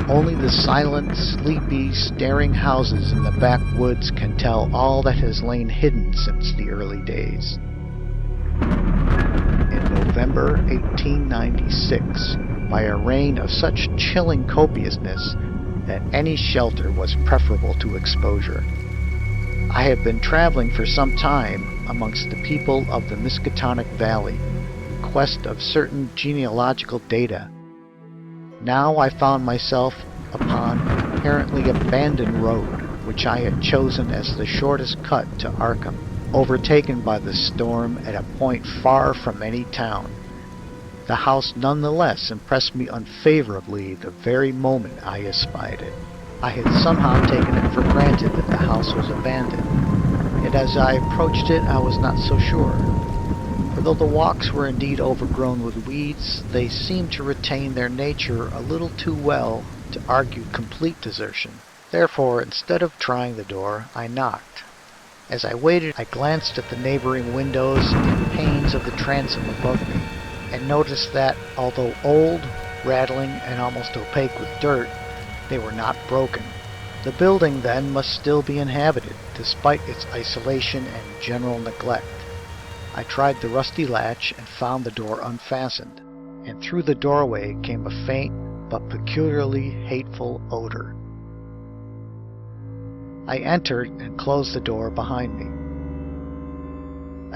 Only the silent, sleepy, staring houses in the backwoods can tell all that has lain hidden since the early days. In November 1896, by a rain of such chilling copiousness that any shelter was preferable to exposure, I have been traveling for some time amongst the people of the Miskatonic Valley in quest of certain genealogical data. Now I found myself upon an apparently abandoned road, which I had chosen as the shortest cut to Arkham, overtaken by the storm at a point far from any town. The house nonetheless impressed me unfavorably the very moment I espied it. I had somehow taken it for granted that the house was abandoned, yet as I approached it I was not so sure. For though the walks were indeed overgrown with weeds, they seemed to retain their nature a little too well to argue complete desertion. Therefore, instead of trying the door, I knocked. As I waited, I glanced at the neighboring windows and panes of the transom above me, and noticed that, although old, rattling, and almost opaque with dirt, they were not broken. The building, then, must still be inhabited, despite its isolation and general neglect. I tried the rusty latch and found the door unfastened, and through the doorway came a faint but peculiarly hateful odor. I entered and closed the door behind me.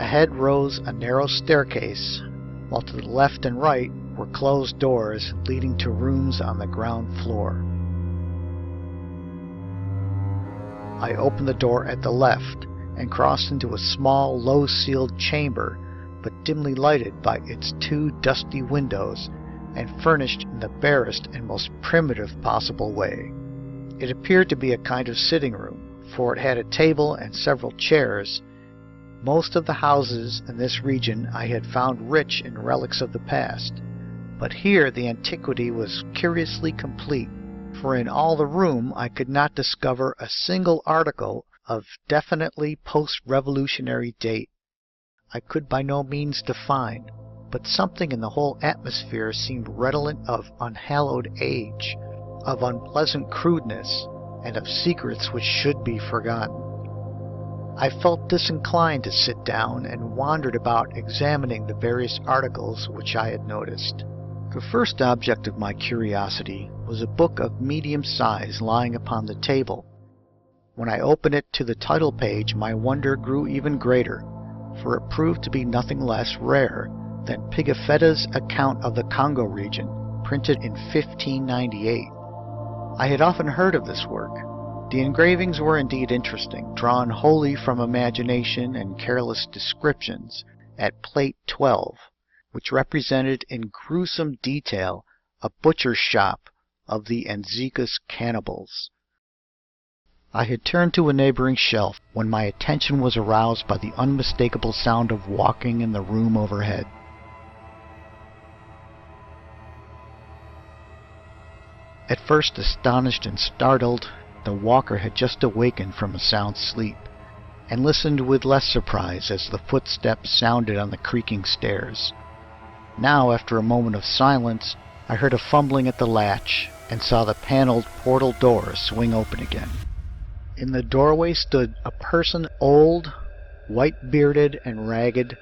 Ahead rose a narrow staircase, while to the left and right were closed doors leading to rooms on the ground floor. I opened the door at the left and crossed into a small, low-ceiled chamber, but dimly lighted by its two dusty windows and furnished in the barest and most primitive possible way. It appeared to be a kind of sitting room, for it had a table and several chairs. Most of the houses in this region I had found rich in relics of the past, but here the antiquity was curiously complete, for in all the room I could not discover a single article of definitely post-revolutionary date. I could by no means define, but something in the whole atmosphere seemed redolent of unhallowed age, of unpleasant crudeness, and of secrets which should be forgotten. I felt disinclined to sit down and wandered about examining the various articles which I had noticed. The first object of my curiosity was a book of medium size lying upon the table. When I opened it to the title page, my wonder grew even greater, for it proved to be nothing less rare than Pigafetta's account of the Congo region, printed in 1598. I had often heard of this work. The engravings were indeed interesting, drawn wholly from imagination and careless descriptions, at Plate 12, which represented in gruesome detail a butcher's shop of the Nzicus cannibals. I had turned to a neighboring shelf when my attention was aroused by the unmistakable sound of walking in the room overhead. At first astonished and startled, the walker had just awakened from a sound sleep, and listened with less surprise as the footsteps sounded on the creaking stairs. Now, after a moment of silence, I heard a fumbling at the latch, and saw the paneled portal door swing open again. In the doorway stood a person old, white-bearded and ragged,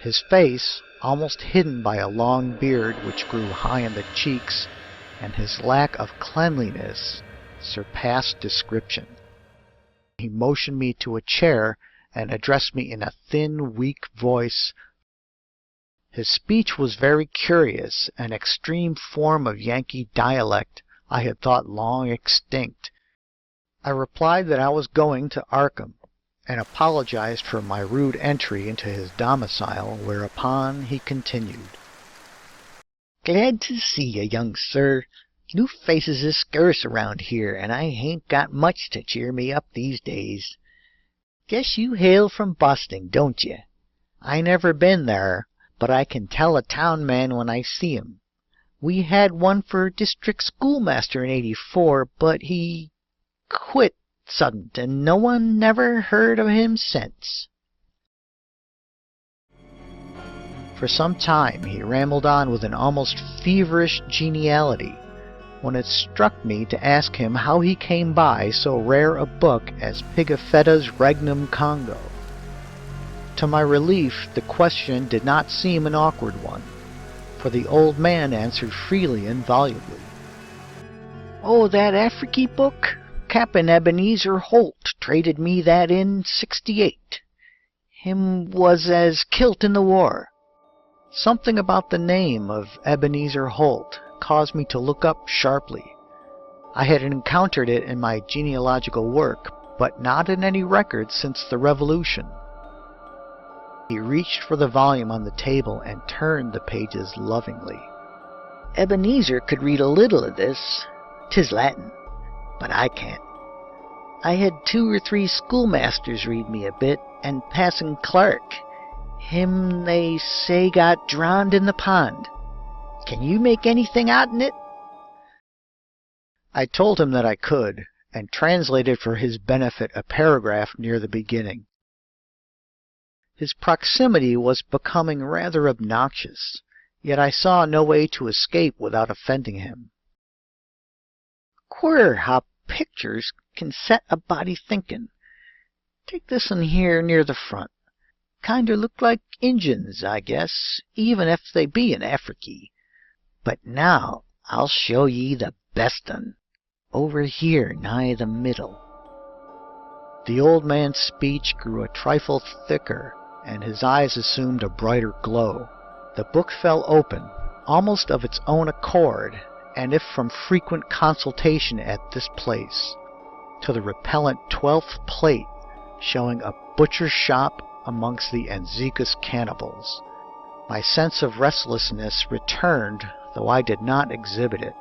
his face almost hidden by a long beard which grew high in the cheeks, and his lack of cleanliness surpassed description. He motioned me to a chair and addressed me in a thin, weak voice. His speech was very curious, an extreme form of Yankee dialect I had thought long extinct. I replied that I was going to Arkham, and apologized for my rude entry into his domicile, whereupon he continued. "Glad to see you, young sir. New faces is scarce around here, and I hain't got much to cheer me up these days. Guess you hail from Boston, don't you? I never been there, but I can tell a town man when I see him. We had one for district schoolmaster in '84, but he quit suddent, and no one never heard of him since." For some time he rambled on with an almost feverish geniality, when it struck me to ask him how he came by so rare a book as Pigafetta's Regnum Congo. To my relief, the question did not seem an awkward one, for the old man answered freely and volubly. "Oh, that Afriky book? Cap'n Ebenezer Holt traded me that in '68. Him was as kilt in the war." Something about the name of Ebenezer Holt caused me to look up sharply. I had encountered it in my genealogical work, but not in any record since the Revolution. He reached for the volume on the table and turned the pages lovingly. "Ebenezer could read a little of this. 'Tis Latin, but I can't. I had 2 or 3 schoolmasters read me a bit, and Passon Clark. Him, they say, got drowned in the pond. Can you make anything out in it?" I told him that I could, and translated for his benefit a paragraph near the beginning. His proximity was becoming rather obnoxious, yet I saw no way to escape without offending him. "Queer how pictures can set a body thinkin'. Take this one here near the front. Kinder look like Injuns, I guess, even if they be in Afriky. But now I'll show ye the best un, over here nigh the middle." The old man's speech grew a trifle thicker, and his eyes assumed a brighter glow. The book fell open, almost of its own accord, and if from frequent consultation at this place, to the repellent 12th plate, showing a butcher's shop amongst the Anzikas cannibals. My sense of restlessness returned, though I did not exhibit it.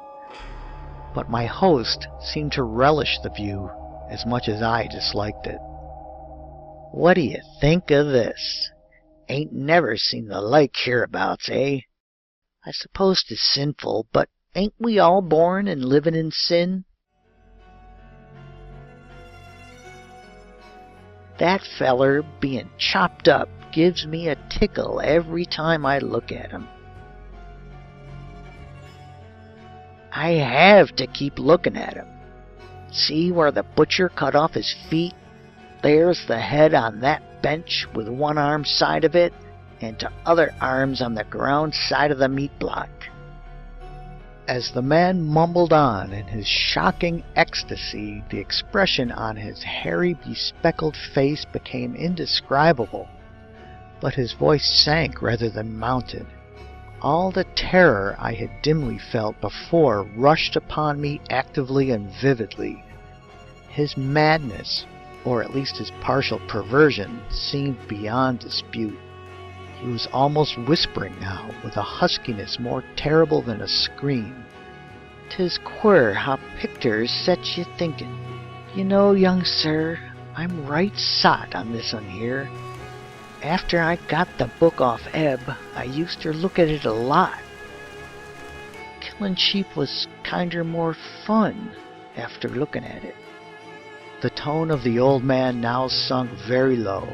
But my host seemed to relish the view as much as I disliked it. "What do you think of this? Ain't never seen the like hereabouts, eh? I suppose 'tis sinful, but ain't we all born and livin' in sin? That feller being chopped up gives me a tickle every time I look at him. I have to keep looking at him. See where the butcher cut off his feet? There's the head on that bench with one arm side of it, and t'other arm's on the ground side of the meat block." As the man mumbled on in his shocking ecstasy, the expression on his hairy, bespectacled face became indescribable, but his voice sank rather than mounted. All the terror I had dimly felt before rushed upon me actively and vividly. His madness, or at least his partial perversion, seemed beyond dispute. He was almost whispering now, with a huskiness more terrible than a scream. "'Tis queer how picters set you thinkin'. You know, young sir, I'm right sot on this one here. After I got the book off Eb, I used to look at it a lot. Killin' sheep was kinder more fun after looking at it." The tone of the old man now sunk very low,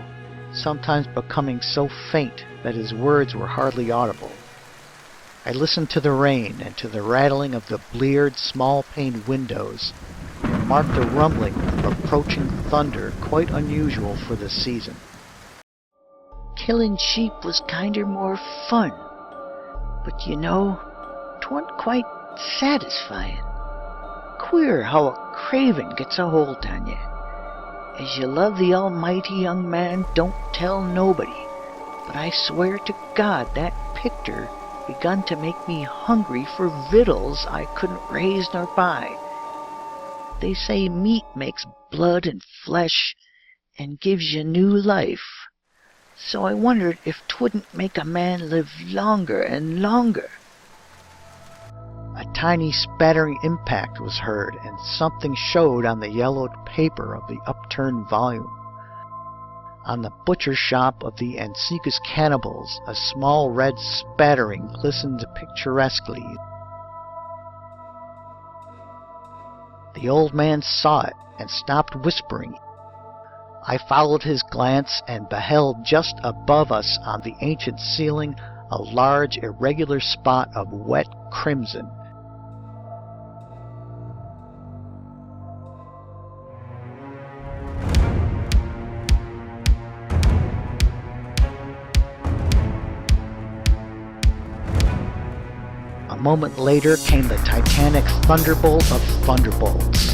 sometimes becoming so faint that his words were hardly audible. I listened to the rain and to the rattling of the bleared, small-paned windows, and marked a rumbling of approaching thunder quite unusual for the season. "Killin' sheep was kinder more fun, but you know, 'twa'n't quite satisfyin'. Queer how a craving gets a holt on you. As you love the Almighty, young man, don't tell nobody, but I swear to God that picture begun to make me hungry for victuals I couldn't raise nor buy. They say meat makes blood and flesh and gives you new life, so I wondered if 'twouldn't make a man live longer and longer." A tiny spattering impact was heard, and something showed on the yellowed paper of the upturned volume. On the butcher shop of the Anzikas cannibals, a small red spattering glistened picturesquely. The old man saw it and stopped whispering. I followed his glance and beheld just above us on the ancient ceiling a large irregular spot of wet crimson. moment later came the titanic thunderbolt of thunderbolts.